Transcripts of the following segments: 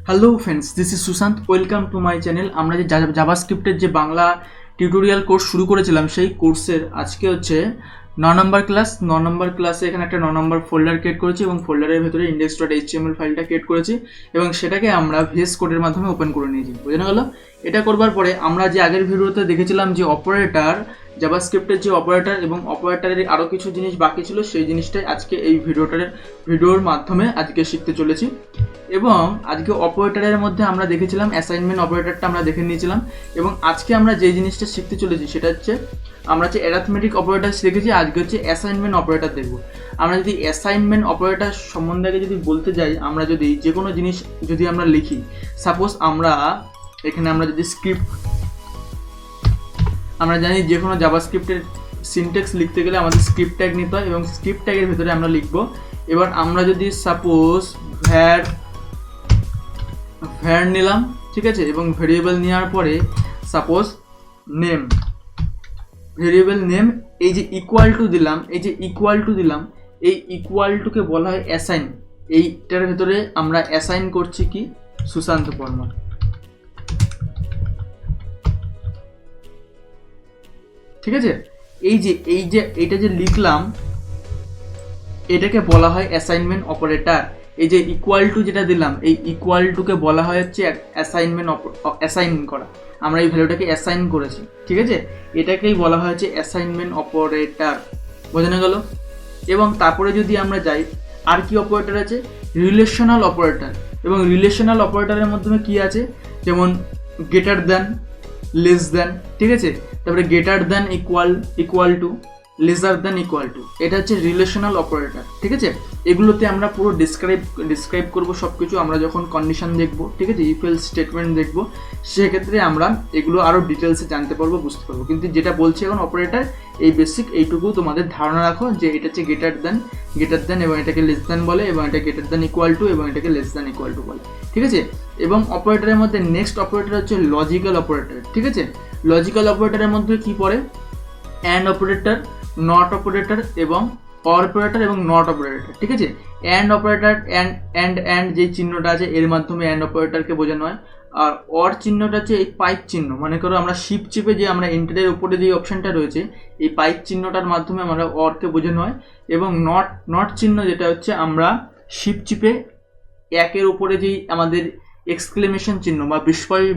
Hello friends, this is Sushant. Welcome to my channel. আমরা যে জাভাস্ক্রিপ্টের যে বাংলা টিউটোরিয়াল কোর্স শুরু করেছিলাম, সেই কোর্সের আজকে হচ্ছে 9 নম্বর ক্লাস। 9 নম্বর ক্লাসে এখানে একটা 9 নম্বর ফোল্ডার ক্রিয়েট করেছি এবং ফোল্ডারের ভেতরে index.html ফাইলটা ক্রিয়েট করেছি এবং সেটাকে আমরা VS কোডের মাধ্যমে ওপেন করে নিয়েছি। বোঝানো গেল? এটা করবার পরে আমরা যে আগের ভিডিওতে দেখেছিলাম যে অপারেটর, জাভাস্ক্রিপ্টের যে অপারেটর এবং অপারেটরের আরও কিছু জিনিস বাকি ছিল, সেই জিনিসটাই আজকে এই ভিডিওর মাধ্যমে আজকে শিখতে চলেছি। এবং আজকে অপারেটরের মধ্যে আমরা দেখেছিলাম অ্যাসাইনমেন্ট অপারেটরটা আমরা দেখে নিয়েছিলাম এবং আজকে আমরা যে জিনিসটা শিখতে চলেছি সেটা হচ্ছে আমরা হচ্ছে অ্যারিথমেটিক অপারেটর শিখেছি, আজকে হচ্ছে অ্যাসাইনমেন্ট অপারেটর দেখব। আমরা যদি অ্যাসাইনমেন্ট অপারেটর সম্বন্ধে যদি বলতে যাই, আমরা যদি যে কোনো জিনিস যদি আমরা লিখি, সাপোজ আমরা এখানে আমরা যদি স্ক্রিপ্ট, আমরা জানি যে কোনো জাভাস্ক্রিপ্টের সিনট্যাক্স লিখতে গেলে আমাদের স্ক্রিপ্ট ট্যাগ নিতে হয় এবং স্ক্রিপ্ট ট্যাগের ভেতরে আমরা লিখব। এবার আমরা যদি সাপোজ ভ্যার নিলাম, ঠিক আছে, এবং ভেরিয়েবল নেওয়ার পরে সাপোজ নেম, ভেরিয়েবল নেম, এই যে ইকুয়াল টু দিলাম, এই ইকুয়াল টুকে বলা হয় অ্যাসাইন। এইটার ভেতরে আমরা অ্যাসাইন করছি কি সুশান্ত বর্মন। ঠিক আছে, এইটা যে লিখলাম এটাকে বলা হয় অ্যাসাইনমেন্ট অপারেটর। এই যে ইকুয়াল টু যেটা দিলাম, এই ইকুয়াল টুকে বলা হয় হচ্ছে অ্যাসাইন করা। আমরা এই ভ্যালুটাকে অ্যাসাইন করেছি, ঠিক আছে, এটাকেই বলা হয় হচ্ছে অ্যাসাইনমেন্ট অপারেটর। বোঝানো গেল? এবং তারপরে যদি আমরা যাই, আর কি অপারেটর আছে? Relational operator. এবং রিলেশনাল অপারেটরের মাধ্যমে কি আছে, যেমন গ্রেটার দ্যান, লেস দ্যান, ঠিক আছে, তারপরে greater than, equal to, lesser than, equal to, এটা হচ্ছে রিলেশনাল অপারেটর। ঠিক আছে, এগুলোতে আমরা পুরো ডিসক্রাইব করব সব কিছু আমরা যখন কন্ডিশন দেখব, ঠিক আছে, ইফ এলস স্টেটমেন্ট দেখব, সেক্ষেত্রে আমরা এগুলো আরও ডিটেলসে জানতে পারবো, বুঝতে পারবো। কিন্তু যেটা বলছি এখন অপারেটর, এই বেসিক এইটুকু তোমাদের ধারণা রাখো যে এটা হচ্ছে গ্রেটার দ্যান এবং এটাকে লেস দ্যান বলে, এবং এটা গ্রেটার দ্যান ইকুয়াল টু এবং এটাকে লেস দ্যান ইকুয়াল টু বলে। ঠিক আছে, এবং অপারেটরের মধ্যে নেক্সট অপারেটর হচ্ছে লজিক্যাল অপারেটর। ঠিক আছে, লজিক্যাল অপারেটরের মধ্যে কি পড়ে? অ্যান্ড অপারেটর, নট অপারেটর এবং অর অপারেটর এবং নট অপারেটর। ঠিক আছে, অ্যান্ড অপারেটর, অ্যান্ড যে চিহ্নটা আছে এর মাধ্যমে অ্যান্ড অপারেটরকে বোঝানো হয়। আর অর চিহ্নটা হচ্ছে এই পাইপ চিহ্ন, মনে করো আমরা শিপ চিপে যে আমরা এন্টারের উপরে যে অপশনটা রয়েছে, এই পাইপ চিহ্নটার মাধ্যমে আমরা অরকে বোঝানো হয়। এবং নট চিহ্ন যেটা হচ্ছে আমরা শিপ চিপে একের উপরে যেই আমাদের এক্সক্লেমেশন চিহ্ন বা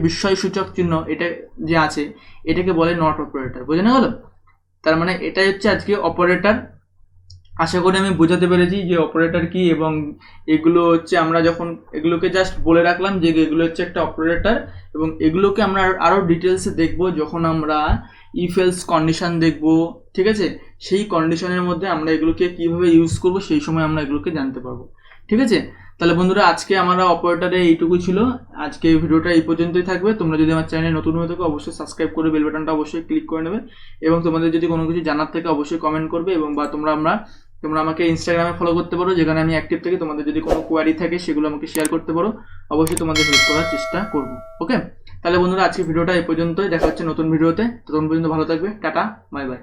বিস্ময়সূচক চিহ্ন এটা যে আছে, এটাকে বলে নট অপারেটর। বোঝানো গেল? তার মানে এটাই হচ্ছে আজকে অপারেটর। আশা করি আমি বোঝাতে পেরেছি যে অপারেটর কি, এবং এগুলো হচ্ছে আমরা যখন এগুলোকে জাস্ট বলে রাখলাম যে এগুলো হচ্ছে একটা অপারেটর, এবং এগুলোকে আমরা আরও ডিটেলসে দেখব যখন আমরা ইফ এলস কন্ডিশন দেখব। ঠিক আছে, সেই কন্ডিশনের মধ্যে আমরা এগুলোকে কীভাবে ইউজ করব সেই সময় আমরা এগুলোকে জানতে পারবো। ঠিক আছে, তাহলে বন্ধুরা আজকে আমরা অপারেটরে এইটুকু ছিল। আজকে ভিডিওটা এই পর্যন্তই থাকবে। তোমরা যদি আমার চ্যানেলে নতুন হয়ে থাকো অবশ্যই সাবস্ক্রাইব করে বেল বাটনটা অবশ্যই ক্লিক করে নেবে, এবং তোমাদের যদি কোনো কিছু জানার থাকে অবশ্যই কমেন্ট করবে, এবং বা তোমরা আমাকে ইনস্টাগ্রামে ফলো করতে পারো, যেখানে আমি অ্যাক্টিভ থাকি। তোমাদের যদি কোনো কোয়ারি থাকে সেগুলো আমাকে শেয়ার করতে পারো, অবশ্যই তোমাদের হেল্প করার চেষ্টা করবো। ওকে, তাহলে বন্ধুরা আজকে ভিডিওটা এই পর্যন্তই, দেখা হচ্ছে নতুন ভিডিওতে। ততক্ষণ পর্যন্ত ভালো থাকবে, টাটা, বাই বাই।